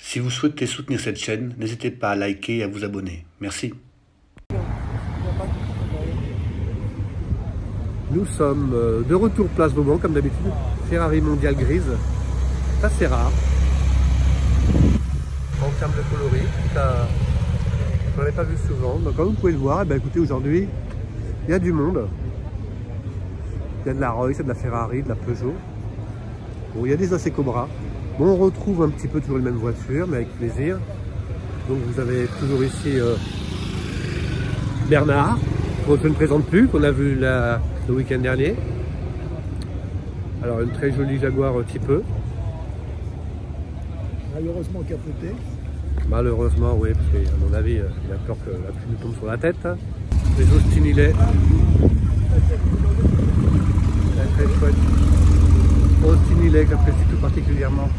Si vous souhaitez soutenir cette chaîne, n'hésitez pas à liker et à vous abonner. Merci. Nous sommes de retour place Vauban, comme d'habitude. Ferrari mondiale grise. C'est assez rare. En termes de coloris, je n'en ai pas vu souvent. Donc comme vous pouvez le voir, écoutez, aujourd'hui, il y a du monde. Il y a de la Royce, de la Ferrari, de la Peugeot. Bon, il y a des AC Cobra. Bon, on retrouve un petit peu toujours les mêmes voitures, mais avec plaisir. Donc vous avez toujours ici Bernard, qu'on ne présente plus, qu'on a vu le week-end dernier. Alors une très jolie Jaguar type E. Malheureusement capotée. Malheureusement, oui, parce qu'à mon avis, il a peur que la pluie nous tombe sur la tête. Les Austin Hillet. Très chouette. Austin Hillet, que j'apprécie tout particulièrement.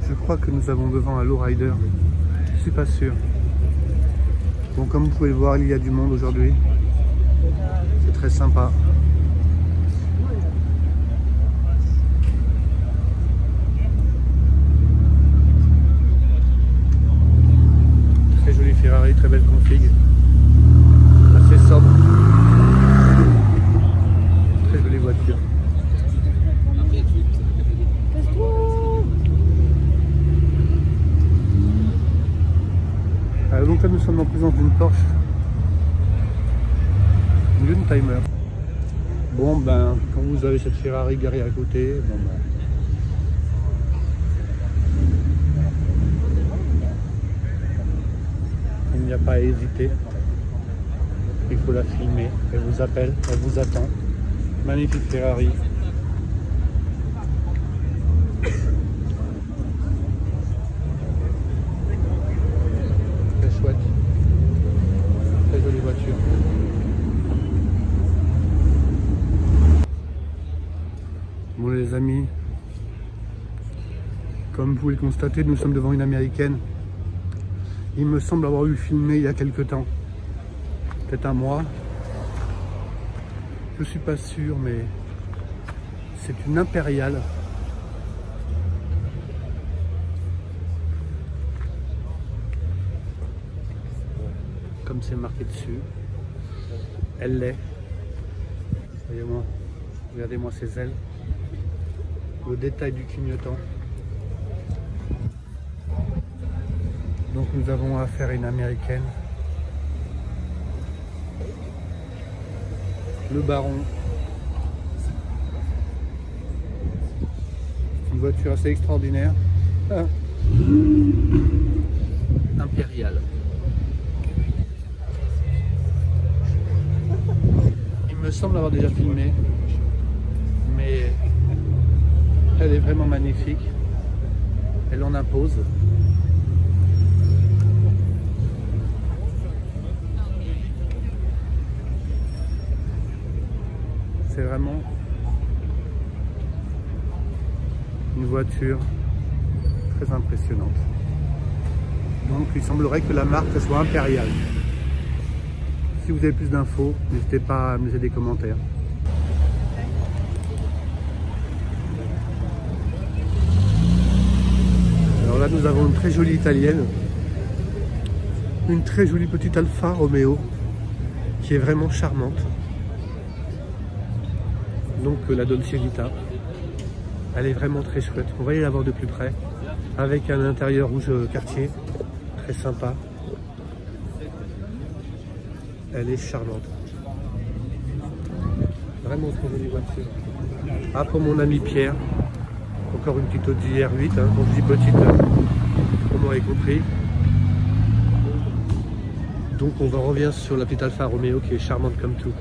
Je crois que nous avons devant un lowrider. Je suis pas sûr. Bon, comme vous pouvez le voir, il y a du monde aujourd'hui. C'est très sympa. Très jolie Ferrari, très belle config. Assez sobre. Très jolie voiture. Donc là nous sommes en présence d'une Porsche, une Timer. Bon ben, quand vous avez cette Ferrari garée à côté, bon ben, il n'y a pas à hésiter. Il faut la filmer. Elle vous appelle, elle vous attend. Magnifique Ferrari. Très jolie voiture. Bon les amis, comme vous pouvez le constater, nous sommes devant une américaine. Il me semble avoir eu filmé il y a quelque temps, peut-être un mois. Je suis pas sûr, mais c'est une impériale. Comme c'est marqué dessus, elle l'est. Voyez-moi, regardez-moi ses ailes, le détail du clignotant. Donc nous avons affaire à une américaine. Le Baron. Une voiture assez extraordinaire. Ah. Impériale. Il me semble avoir déjà filmé, mais elle est vraiment magnifique. Elle en impose. C'est vraiment une voiture très impressionnante. Donc il semblerait que la marque soit impériale. Si vous avez plus d'infos, n'hésitez pas à me laisser des commentaires. Alors là nous avons une très jolie italienne. Une très jolie petite Alfa Romeo qui est vraiment charmante. Donc la Dolce Vita, elle est vraiment très chouette. On va y la voir de plus près, avec un intérieur rouge quartier, très sympa. Elle est charmante. Vraiment très jolie voiture. Ah, pour mon ami Pierre, encore une petite Audi R8, hein. Quand je dis petite, vous m'aurez compris. Donc on revient sur la petite Alfa Romeo qui est charmante comme tout.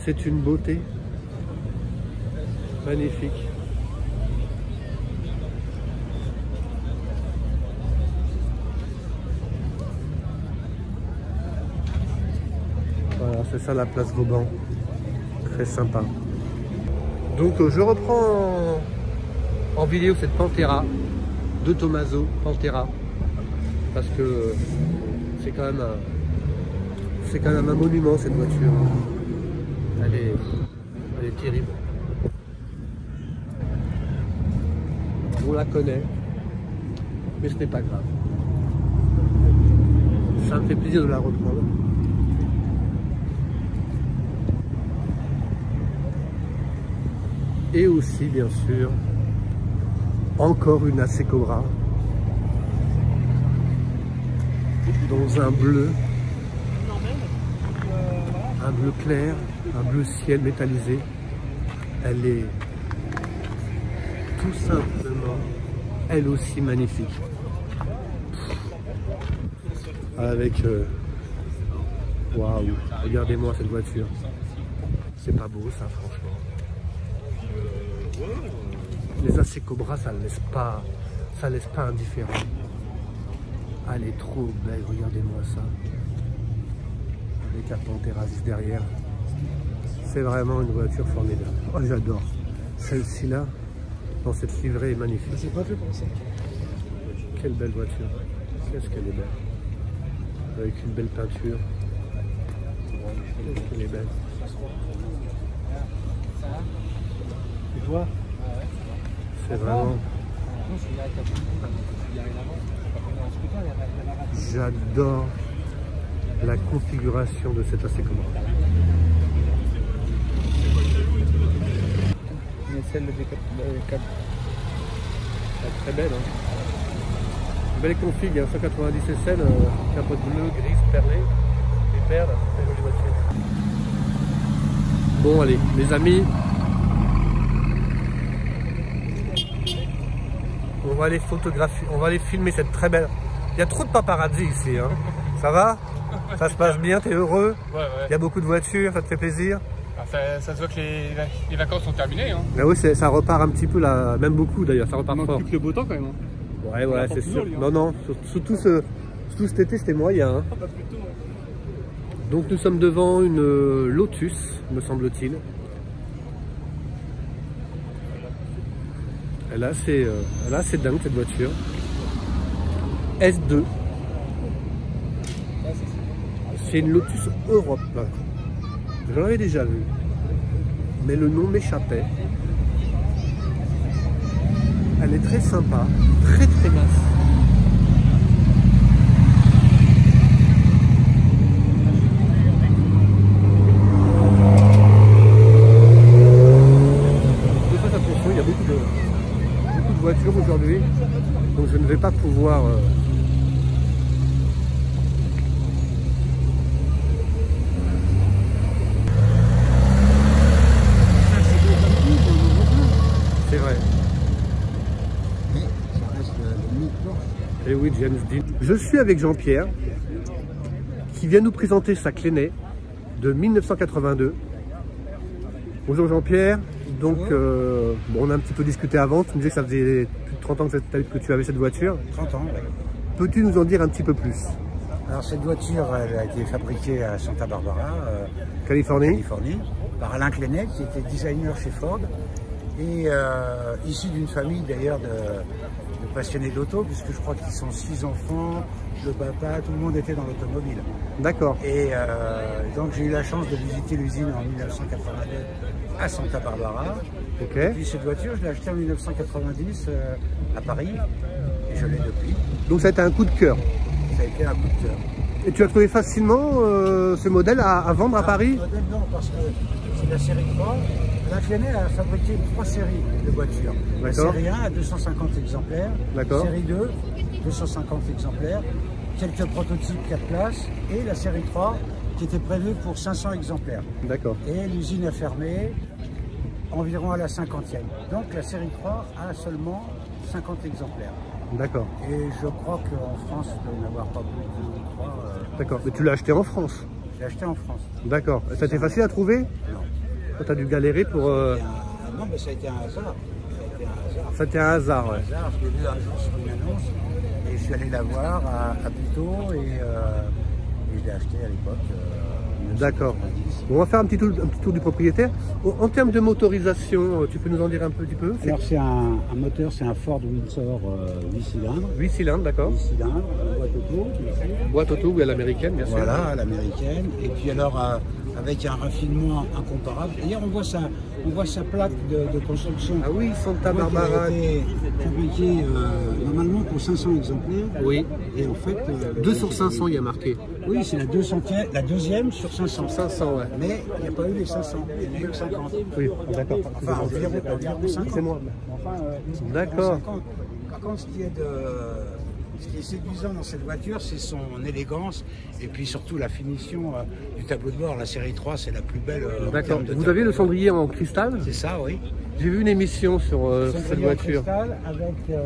C'est une beauté magnifique. Voilà, c'est ça la place Vauban. Très sympa. Donc je reprends en vidéo cette Pantera de Tomaso Pantera. parce que c'est quand même un monument cette voiture. Elle est terrible. On la connaît, mais ce n'est pas grave. Ça me fait plaisir de la reprendre. Et aussi, bien sûr, encore une AC Cobra dans un bleu clair, un bleu ciel métallisé. Elle est tout simplement, elle aussi magnifique. Avec waouh, regardez-moi cette voiture. C'est pas beau ça, franchement. Les AC Cobra, ça laisse pas indifférent. Elle est trop belle, regardez-moi ça. Avec la Pantera juste derrière. C'est vraiment une voiture formidable. Oh, j'adore. Celle-ci là, dans cette livrée est magnifique. C'est pas fait pour ça. Quelle belle voiture. Qu'est-ce qu'elle est belle. Avec une belle peinture. Qu'est-ce qu'elle est belle. Tu vois? C'est vraiment... J'adore la configuration de cette AC Cobra. Mais celle de 4. Très belle, hein. Belle config, hein, 190 SN, capote bleue, grise, perlée, des perles, très jolie voiture. Bon allez, les amis, on va aller photographier, on va aller filmer cette très belle. Il y a trop de paparazzi ici, hein. Ça va? Ça se passe bien, t'es heureux? Ouais. Il y a beaucoup de voitures, ça te fait plaisir? Ça se voit que les vacances sont terminées. Hein. Mais oui, ça repart un petit peu là, même beaucoup d'ailleurs, ça repart fort. Plus que le beau temps quand même. Hein. Ouais, c'est sûr. Lui, hein. Non, surtout cet été, c'était moyen. Hein. Pas plus tôt, hein. Donc nous sommes devant une Lotus, me semble-t-il. Elle est assez dingue cette voiture. S2. C'est une Lotus Europe. Je l'avais déjà vu. Mais le nom m'échappait. Elle est très sympa, très nasse. Je fais attention, il y a beaucoup de voitures aujourd'hui, donc je ne vais pas pouvoir c'est vrai. Et oui, James Dean. Je suis avec Jean-Pierre qui vient nous présenter sa Clénet de 1982. Bonjour Jean-Pierre. Donc, bon, on a un petit peu discuté avant. Tu me disais que ça faisait plus de 30 ans que tu avais cette voiture. 30 ans, oui. Peux-tu nous en dire un petit peu plus? Alors cette voiture, elle a été fabriquée à Santa Barbara, Californie, par Alain Clénet, qui était designer chez Ford, et issu d'une famille d'ailleurs de passionnés d'auto, puisque je crois qu'ils sont 6 enfants, le papa, tout le monde était dans l'automobile. D'accord. Et donc j'ai eu la chance de visiter l'usine en 1982 à Santa Barbara. Ok. Et puis cette voiture, je l'ai achetée en 1990 à Paris, et je l'ai depuis. Donc ça a été un coup de cœur. Ça a été un coup de cœur. Et tu as trouvé facilement ce modèle à vendre à Paris? Non, parce que c'est la série 3. La Clénet a fabriqué 3 séries de voitures. La série 1 à 250 exemplaires. Série 2, 250 exemplaires. Quelques prototypes 4 places. Et la série 3 qui était prévue pour 500 exemplaires. D'accord. Et l'usine a fermé environ à la 50e. Donc la série 3 a seulement 50 exemplaires. D'accord. Et je crois qu'en France, il doit y en avoir pas plus de 2 ou 3. D'accord. Mais tu l'as acheté en France? Je l'ai acheté en France. D'accord. Ça a été facile à trouver? Non. Tu as dû galérer pour... Non, mais ça a été un hasard. Ça a été un hasard, ouais. Je l'ai vu un jour sur une annonce et je suis allé la voir à Puteaux et je l'ai acheté à l'époque. D'accord. On va faire un petit tour du propriétaire. En termes de motorisation, tu peux nous en dire un petit peu? Alors c'est un moteur, c'est un Ford Windsor 8 cylindres. 8 cylindres, d'accord. 8 cylindres, boîte auto. Boîte auto, oui, à l'américaine, bien sûr. Voilà, à l'américaine. Et puis alors avec un raffinement incomparable. D'ailleurs on voit sa plaque de construction. Ah oui, Santa Barbara. Elle a été fabriquée normalement pour 500 exemplaires. Oui. Et en fait... 2 sur 500, il y a marqué. Oui, c'est la deuxième sur 500. 500, ouais. Mais il n'y a pas eu les 500, il y en a eu 50. Oui, d'accord. Enfin, environ 50. C'est moi. Enfin, d'accord. Par contre, ce qui est séduisant dans cette voiture, c'est son élégance et puis surtout la finition du tableau de bord. La série 3, c'est la plus belle. D'accord. Vous avez le cendrier en cristal? C'est ça, oui. J'ai vu une émission sur cette voiture. Cristal avec le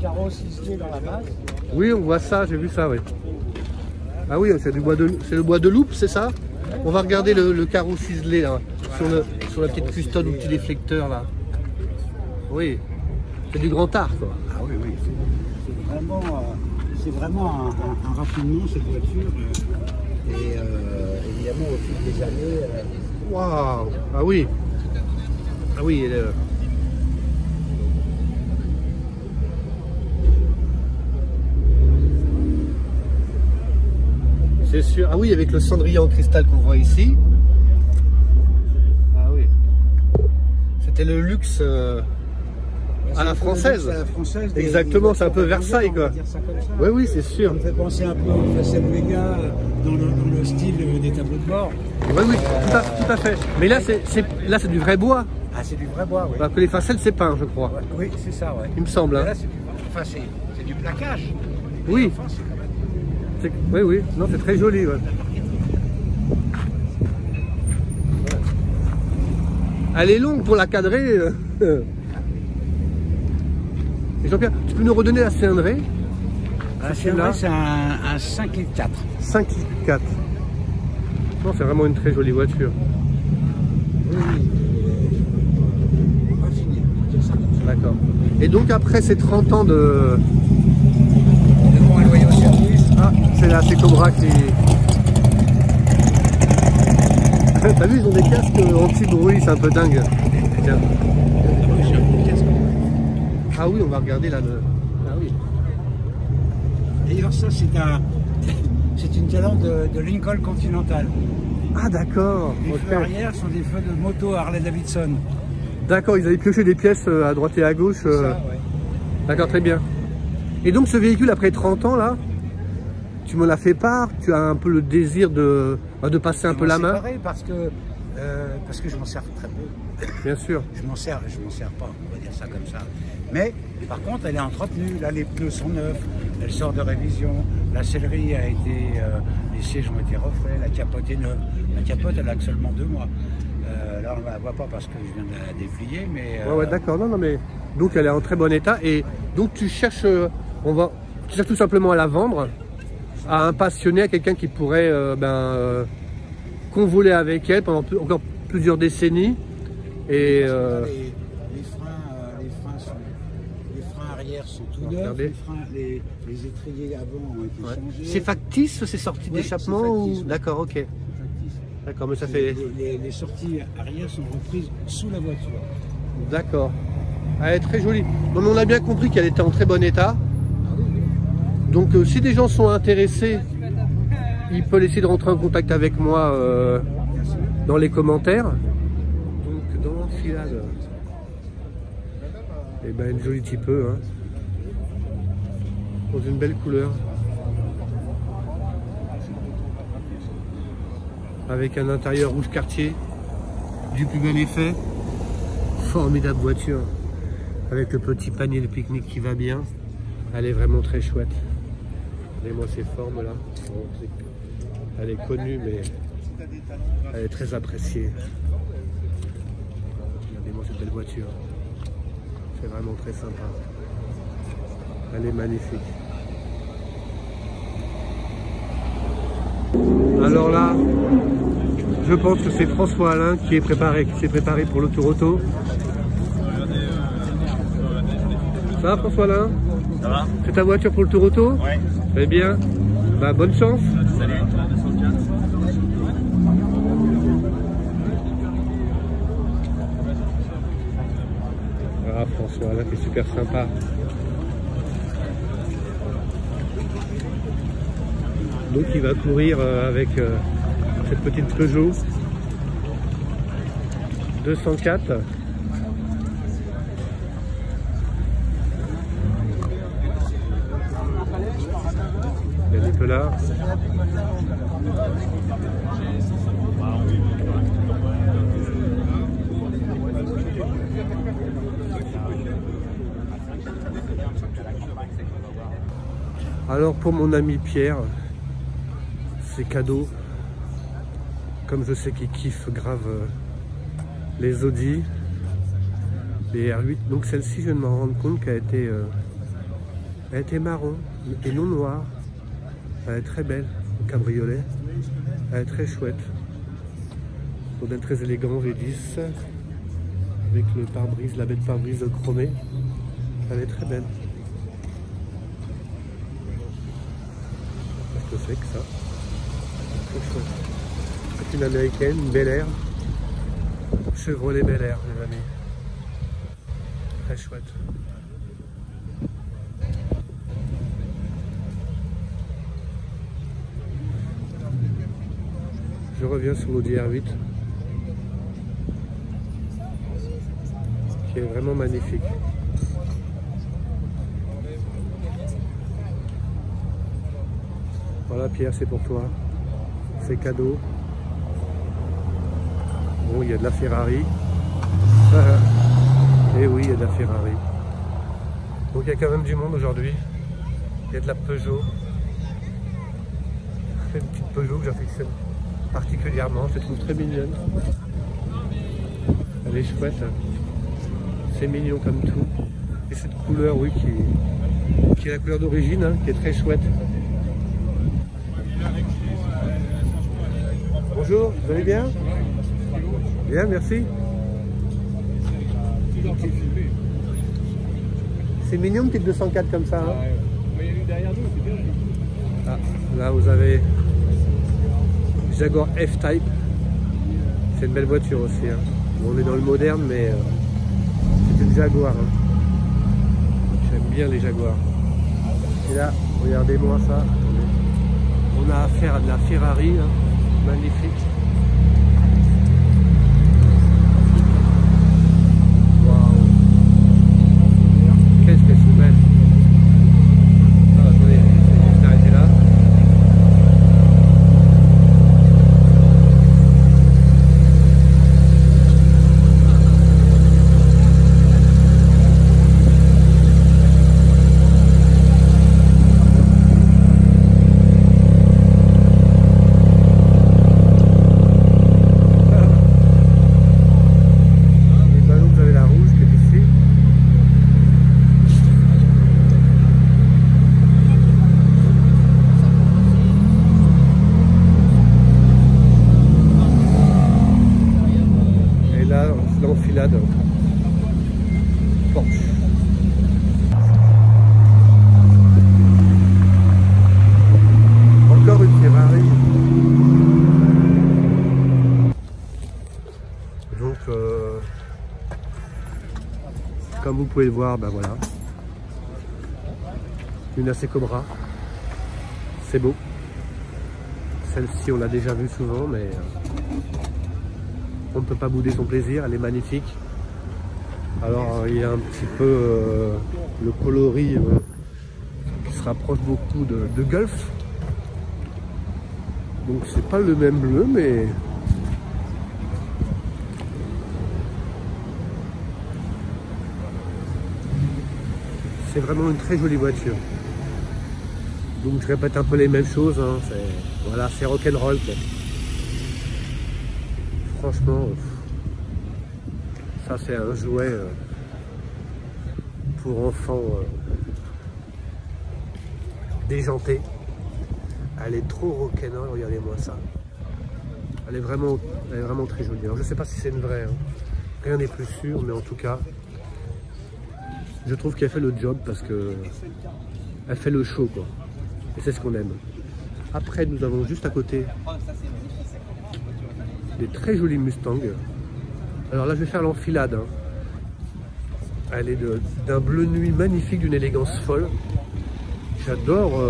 carreau ciselé dans la base. Oui, on voit ça, j'ai vu ça, oui. Ah oui, c'est le bois de loupe, c'est ça? On va regarder le carreau ciselé là, sur la petite custode ou le petit déflecteur là. Oui, c'est du grand art quoi. Ah oui, oui. C'est vraiment un raffinement cette voiture. Et évidemment au fil des années. Waouh! Ah oui. Ah oui, elle est... C'est sûr. Ah oui, avec le cendrier en cristal qu'on voit ici. Ah oui. C'était le luxe à la française. Exactement, c'est un peu Versailles quoi. Oui, oui, c'est sûr. Ça me fait penser un peu au Facel Vega dans le style des tableaux de bord. Oui, oui, tout à fait. Mais là, c'est du vrai bois. Ah, c'est du vrai bois, oui. Alors que les facelles, c'est peint, je crois. Oui, c'est ça, ouais. Il me semble. Hein. Là, c'est du plaquage. Oui. Enfin, oui, oui. Non, c'est très joli. Ouais. Elle est longue pour la cadrer. Et Jean-Pierre, tu peux nous redonner la cylindrée? La cylindrée, c'est un 5 litres 4. 5 litres 4. Non, c'est vraiment une très jolie voiture. Oui. D'accord. Et donc après ces 30 ans de bons et loyaux services. Ah, c'est Cobra qui... T'as vu, ils ont des casques anti-bruit, c'est un peu dingue. Tiens. Ah oui, on va regarder là le... Ah oui. D'ailleurs ça c'est une calandre de Lincoln Continental. Ah d'accord. Les feux arrière sont des feux de moto Harley Davidson. D'accord, ils avaient pioché des pièces à droite et à gauche. Ça, ouais. D'accord, très bien. Et donc ce véhicule, après 30 ans, là, tu m'en as fait part, tu as un peu le désir de passer un peu la main? Parce que je m'en sers très peu. Bien sûr. Je m'en sers pas, on va dire ça comme ça. Mais par contre, elle est entretenue. Là, les pneus sont neufs, elle sort de révision. La sellerie a été, les sièges ont été refaits, la capote est neuve. La capote, elle a que seulement 2 mois. Là, on ne la voit pas parce que je viens de la déplier, mais... Ouais, d'accord, non, mais... Donc, elle est en très bon état. Et donc, tu cherches, tu cherches tout simplement à la vendre à un passionné, à quelqu'un qui pourrait convoler avec elle pendant encore plusieurs décennies. Et... Les freins arrière sont tout neufs, les étriers avant ont été changés. C'est factice, ces sorties d'échappement ou... D'accord, ok. D'accord, mais ça fait... Les sorties arrière sont reprises sous la voiture. D'accord. Elle est très jolie. Donc, on a bien compris qu'elle était en très bon état. Donc si des gens sont intéressés, ils peuvent essayer de rentrer en contact avec moi dans les commentaires. Donc dans l'enfilade, et ben une jolie petit peu, hein, dans une belle couleur, avec un intérieur rouge quartier, du plus bel effet, formidable voiture, avec le petit panier de pique-nique qui va bien. Elle est vraiment très chouette. Regardez-moi ces formes là. Bon, elle est connue mais elle est très appréciée. Regardez-moi cette belle voiture. C'est vraiment très sympa. Elle est magnifique. Alors là, je pense que c'est François Alain qui s'est préparé pour le tour auto. Ça va François Alain? Ça va? C'est ta voiture pour le tour auto? Ouais. Très bien. Bah, bonne chance. Salut. François, là, qui est super sympa. Donc il va courir avec cette petite Peugeot 204. Il y a Nicolas. Alors pour mon ami Pierre, c'est cadeau. Comme je sais qu'il kiffe grave les Audi, les R8. Donc celle-ci, je viens de me rendre compte qu'elle a été marron et non noire. Elle est très belle, le cabriolet. Elle est très chouette. Modèle très élégant, V10. Avec le pare-brise, la bête pare-brise chromée. Elle est très belle. Qu'est-ce que c'est que ça? Très chouette. C'est une américaine, une Bel Air. Chevrolet Bel Air, les amis. Très chouette. Je reviens sur l'Audi R8 qui est vraiment magnifique. Voilà Pierre, c'est pour toi. C'est cadeau. Bon, il y a de la Ferrari. Et oui, il y a de la Ferrari. Donc il y a quand même du monde aujourd'hui. Il y a de la Peugeot. Une petite Peugeot que j'affectionne particulièrement, je la trouve très mignonne. Elle est chouette. C'est mignon comme tout. Et cette couleur, oui, qui est la couleur d'origine, hein, qui est très chouette. Bonjour, vous allez bien? Bien, merci. C'est mignon une petite 204 comme ça. Hein. Ah, là vous avez Jaguar F-Type. C'est une belle voiture aussi. Hein. Bon, on est dans le moderne, mais c'est une Jaguar. Hein. J'aime bien les Jaguars. Et là, regardez-moi ça. On a affaire à de la Ferrari. Hein. Magnifique. L'enfilade Porsche. Encore une Ferrari. Donc comme vous pouvez le voir, ben voilà, une AC Cobra, c'est beau. Celle-ci on l'a déjà vue souvent, mais on ne peut pas bouder son plaisir, elle est magnifique. Alors il y a un petit peu le coloris qui se rapproche beaucoup de Golf. Donc c'est pas le même bleu, mais c'est vraiment une très jolie voiture. Donc je répète un peu les mêmes choses, hein. Voilà, c'est rock'n'roll. Franchement, ça c'est un jouet pour enfants déjantés. Elle est trop rock'n'roll, regardez-moi ça. Elle est vraiment très jolie. Alors, je ne sais pas si c'est une vraie, hein. Rien n'est plus sûr, mais en tout cas, je trouve qu'elle fait le job parce que elle fait le show, quoi. Et c'est ce qu'on aime. Après, nous avons juste à côté des très jolis Mustangs. Alors là, je vais faire l'enfilade. Hein. Elle est d'un bleu nuit magnifique, d'une élégance folle. J'adore.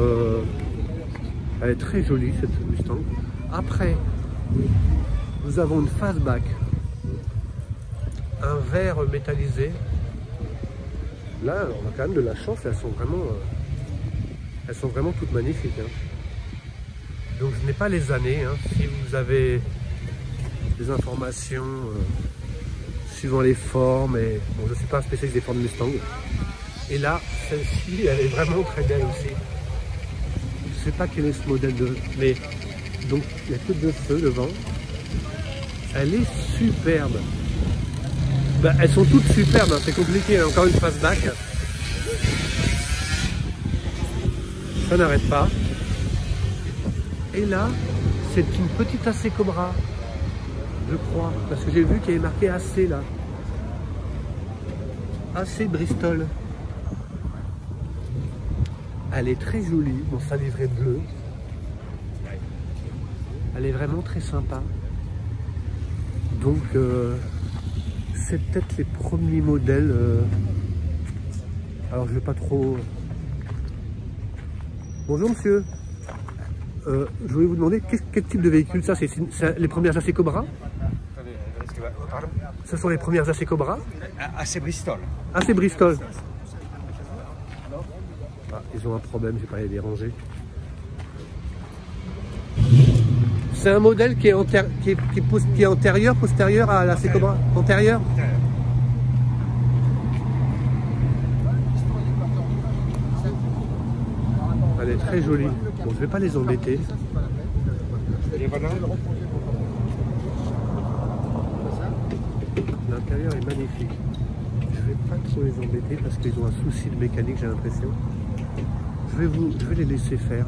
Elle est très jolie cette Mustang. Après, nous avons une fastback. Un verre métallisé. Là, on a quand même de la chance. Elles sont vraiment toutes magnifiques. Hein. Donc je n'ai pas les années. Hein. Si vous avez des informations suivant les formes, et bon, je ne suis pas un spécialiste des formes Mustang. Et là, celle-ci, elle est vraiment très belle aussi. Je ne sais pas quel est ce modèle de... Mais donc il n'y a que deux feux devant. Elle est superbe. Ben, elles sont toutes superbes, hein. C'est compliqué. Hein. Encore une fastback. Ça n'arrête pas. Et là, c'est une petite AC Cobra, je crois, parce que j'ai vu qu'il y avait marqué AC là. AC Bristol. Elle est très jolie, bon, sa livrée bleue. Elle est vraiment très sympa. Donc, c'est peut-être les premiers modèles. Alors, je vais pas trop... Bonjour monsieur. Je voulais vous demander quel type de véhicule ça, c'est les premières AC Cobra? Ce sont les premières AC Cobra? AC Bristol. AC Bristol. Ah, ils ont un problème, je vais pas les déranger. C'est un modèle qui est antérieur, postérieur à l'AC Cobra? Antérieur? Elle est très jolie. Bon, je vais pas les embêter. L'intérieur est magnifique. Je vais pas trop les embêter parce qu'ils ont un souci de mécanique, j'ai l'impression. Je vais les laisser faire.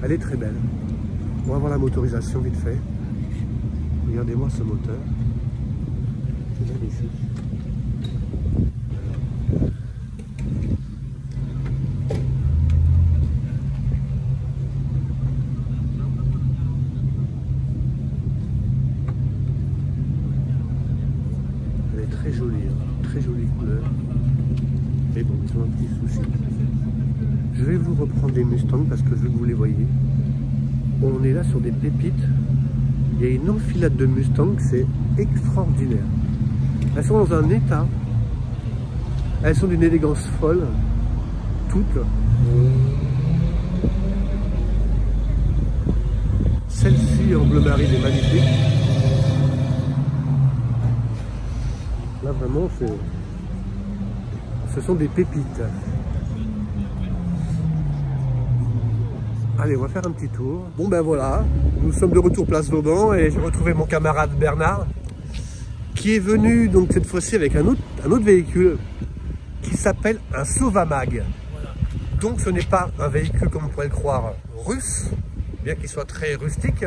Elle est très belle. On va voir la motorisation vite fait. Regardez-moi ce moteur. C'est magnifique. Très jolie, hein. Très jolie couleur. Mais bon, ils ont un petit souci. Je vais vous reprendre les Mustangs parce que je veux que vous les voyez. On est là sur des pépites. Il y a une enfilade de Mustangs, c'est extraordinaire. Elles sont dans un état. Elles sont d'une élégance folle. Toutes. Celle-ci en bleu marine est magnifique. Là vraiment, ce sont des pépites. Allez, on va faire un petit tour. Bon ben voilà, nous sommes de retour place Vauban et j'ai retrouvé mon camarade Bernard qui est venu donc cette fois-ci avec un autre véhicule qui s'appelle un Sauvamag. Donc ce n'est pas un véhicule comme on pourrait le croire russe, bien qu'il soit très rustique.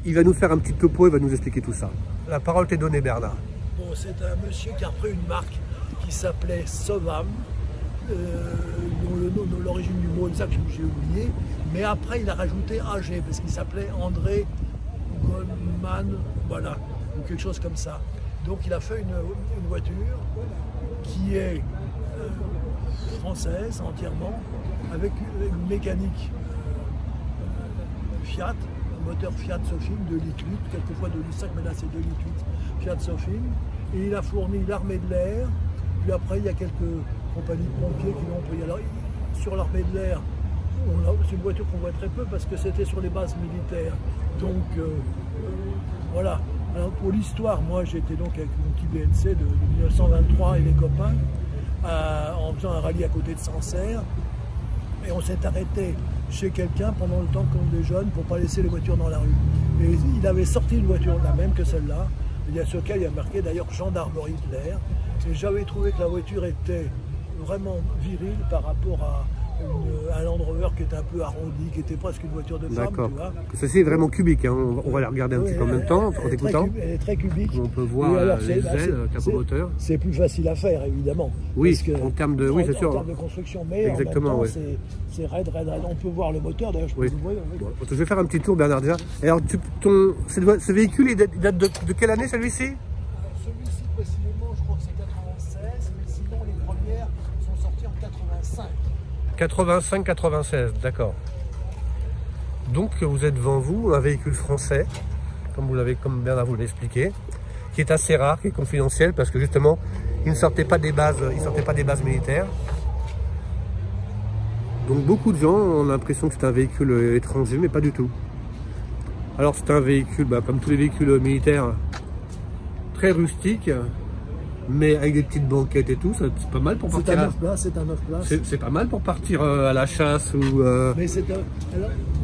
Il va nous faire un petit topo, il va nous expliquer tout ça. La parole t'est donnée Bernard. Bon, c'est un monsieur qui a repris une marque qui s'appelait Sovam, dont le nom, l'origine du mot exact j'ai oublié, mais après il a rajouté AG parce qu'il s'appelait André Goldman, voilà, ou quelque chose comme ça. Donc il a fait une voiture qui est française entièrement, avec une mécanique Fiat, un moteur Fiat Sofim 2,8 litres, quelquefois 2,5 litres, mais là c'est 2,8 litres Fiat Sofim. Et il a fourni l'armée de l'air, puis après il y a quelques compagnies de pompiers qui l'ont pris. Alors sur l'armée de l'air, c'est une voiture qu'on voit très peu parce que c'était sur les bases militaires. Donc voilà. Alors pour l'histoire, moi j'étais donc avec mon petit BNC de 1923 et les copains, en faisant un rallye à côté de Sancerre. Et on s'est arrêté chez quelqu'un pendant le temps qu'on déjeune pour ne pas laisser les voitures dans la rue. Et il avait sorti une voiture la même que celle-là. Il y a sur lequel il y a marqué d'ailleurs gendarmerie de l'air. Et j'avais trouvé que la voiture était vraiment virile par rapport un Land Rover qui était un peu arrondi, qui était presque une voiture de femme. D'accord. Ceci est vraiment cubique, hein. On va la regarder un petit peu en même temps, en écoutant. Elle est très cubique. On peut voir les ailes, capot moteur. C'est plus facile à faire, évidemment. Oui, en termes de, oui, c'est sûr. En termes de construction, mais exactement, en même temps, c'est raide. On peut voir le moteur, d'ailleurs, je peux vous voir. Bon, je vais faire un petit tour, Bernard, déjà. Alors, ce véhicule, il date de quelle année, celui-ci? Celui-ci, précisément, je crois que c'est 96, mais sinon, les premières sont sorties en 85. 85-96, d'accord. Donc vous êtes devant vous un véhicule français, comme Bernard vous l'a expliqué, qui est assez rare, qui est confidentiel parce que justement il ne sortait pas des bases, militaires. Donc beaucoup de gens ont l'impression que c'est un véhicule étranger, mais pas du tout. Alors c'est un véhicule, comme tous les véhicules militaires, très rustique, mais avec des petites banquettes et tout, c'est pas mal pour partir. C'est un 9 places. C'est pas mal pour partir à la chasse ou. Mais c'est alors,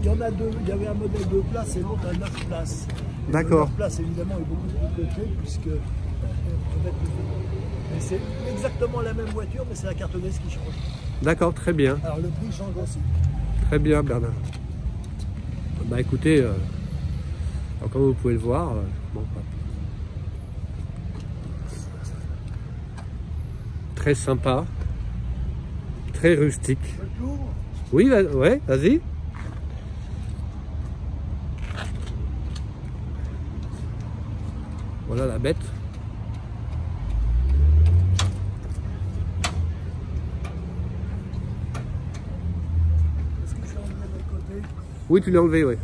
il y en a deux. Il y avait un modèle 2 places et l'autre un 9 places. D'accord. Le 9 places évidemment est beaucoup plus coté puisque c'est exactement la même voiture, mais c'est la carte grise qui change. D'accord, très bien. Alors le prix change aussi. Très bien, Bernard. Bah écoutez, comme vous pouvez le voir, très sympa, très rustique. Oui, ouais, vas-y. Voilà la bête. Oui, tu l'as enlevé, oui.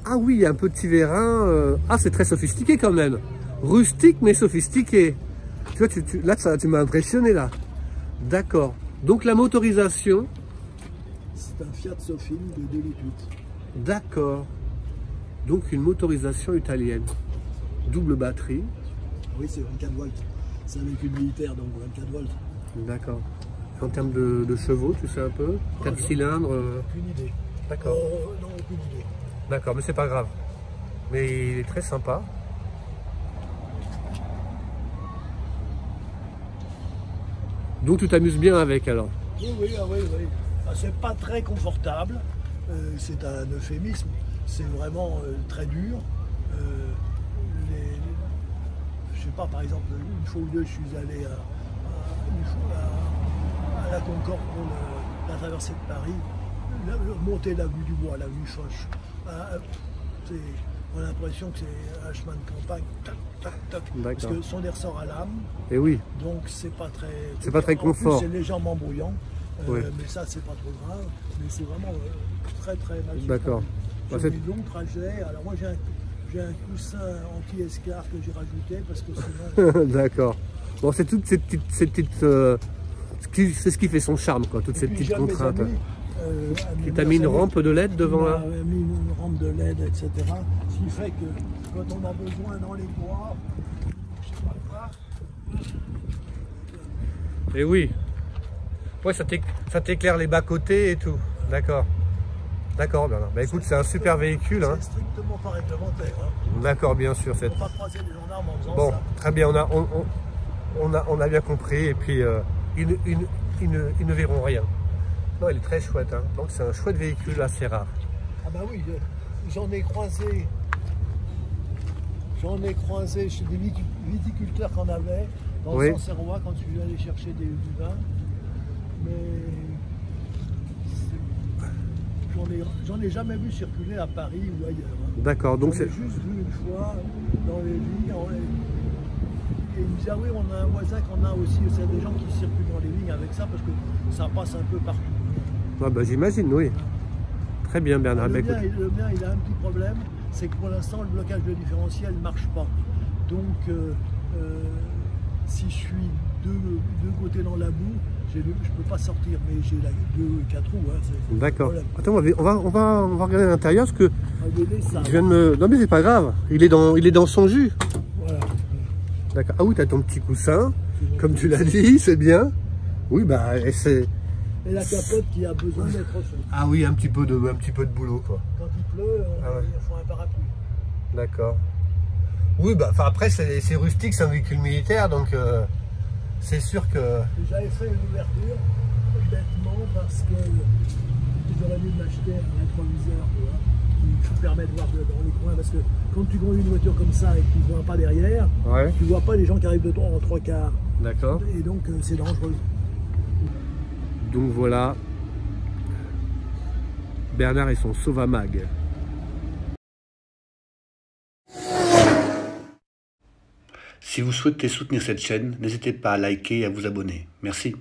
Ah oui, il y a un petit vérin. Ah, c'est très sophistiqué quand même. Rustique, mais sophistiqué. Tu vois, là, tu m'as impressionné, là. D'accord. Donc, la motorisation... C'est un Fiat Sofin de 2,8 litres. D'accord. Donc, une motorisation italienne. Double batterie. Oui, c'est 24 volts. C'est un véhicule militaire, donc 24 volts. D'accord. En termes de chevaux, tu sais un peu? 4 cylindres Aucune idée. D'accord. Non, aucune idée. D'accord, mais c'est pas grave. Mais il est très sympa. Donc tu t'amuses bien avec alors? Oui, oui. C'est pas très confortable. C'est un euphémisme. C'est vraiment très dur. Je sais pas, par exemple, une fois ou deux, je suis allé à la Concorde pour la traversée de Paris. Monter la vue du bois, la vue Foch. On a l'impression que c'est un chemin de campagne. Tac, tac, tac. Parce que ce sont des ressorts à lame. Et oui. Donc c'est pas très. C'est pas très confort. C'est légèrement bruyant. Oui. Mais ça, c'est pas trop grave. Mais c'est vraiment très très mal. D'accord. C'est des longs trajets. Alors moi j'ai un coussin anti-escarre que j'ai rajouté parce que sinon. D'accord. Bon, c'est toutes ces petites c'est ce qui fait son charme, quoi. Toutes ces petites contraintes. Qui t'a mis une rampe de LED devant là? Il m'a mis une rampe de LED, etc. Ce qui fait que quand on a besoin dans les bois, je sais pas quoi. Et oui. Ouais, ça t'éclaire les bas-côtés et tout. D'accord. D'accord, Bernard. Bah écoute, c'est un super véhicule. C'est strictement pas réglementaire. Hein. D'accord, bien sûr. Il ne faut pas croiser les gendarmes en faisant bon, ça. Très bien, on a bien compris. Et puis, ils ne verront rien. Non, il est très chouette, hein. Donc c'est un chouette véhicule assez rare. Ah bah oui, j'en ai croisé chez des viticulteurs qu'on avait dans le Sancerrois quand je suis allé chercher du vin. Mais j'en ai jamais vu circuler à Paris ou ailleurs. Hein. D'accord, donc c'est juste vu une fois dans les lignes. Et il me disait, ah oui, on a un voisin qu'on a aussi, c'est des gens qui circulent dans les lignes avec ça parce que ça passe un peu partout. Ah bah j'imagine, oui. Très bien, Bernard. Le mien, il a un petit problème, c'est que pour l'instant, le blocage de différentiel ne marche pas. Donc, si je suis deux côtés dans la boue, je ne peux pas sortir, mais j'ai 4 roues. Hein, d'accord. Attends, on va regarder à l'intérieur parce que je viens de me... Non mais c'est pas grave, il est dans son jus. Voilà. D'accord. Ah oui, tu as ton petit coussin, comme tu l'as dit, c'est bien. Oui, bah c'est... Et la capote qui a besoin d'être refaite. Ah oui, un petit peu de boulot, quoi. Quand il pleut, il faut un parapluie. D'accord. Oui, bah après, c'est rustique, c'est un véhicule militaire, donc c'est sûr que... J'avais fait une ouverture, bêtement parce que j'aurais dû m'acheter un rétroviseur, tu vois, qui te permet de voir dans les coins, parce que quand tu conduis une voiture comme ça et que tu ne vois pas derrière, Ouais. tu vois pas les gens qui arrivent en trois quarts. D'accord. Et donc c'est dangereux. Donc voilà, Bernard et son Sauvamag. Si vous souhaitez soutenir cette chaîne, n'hésitez pas à liker et à vous abonner. Merci.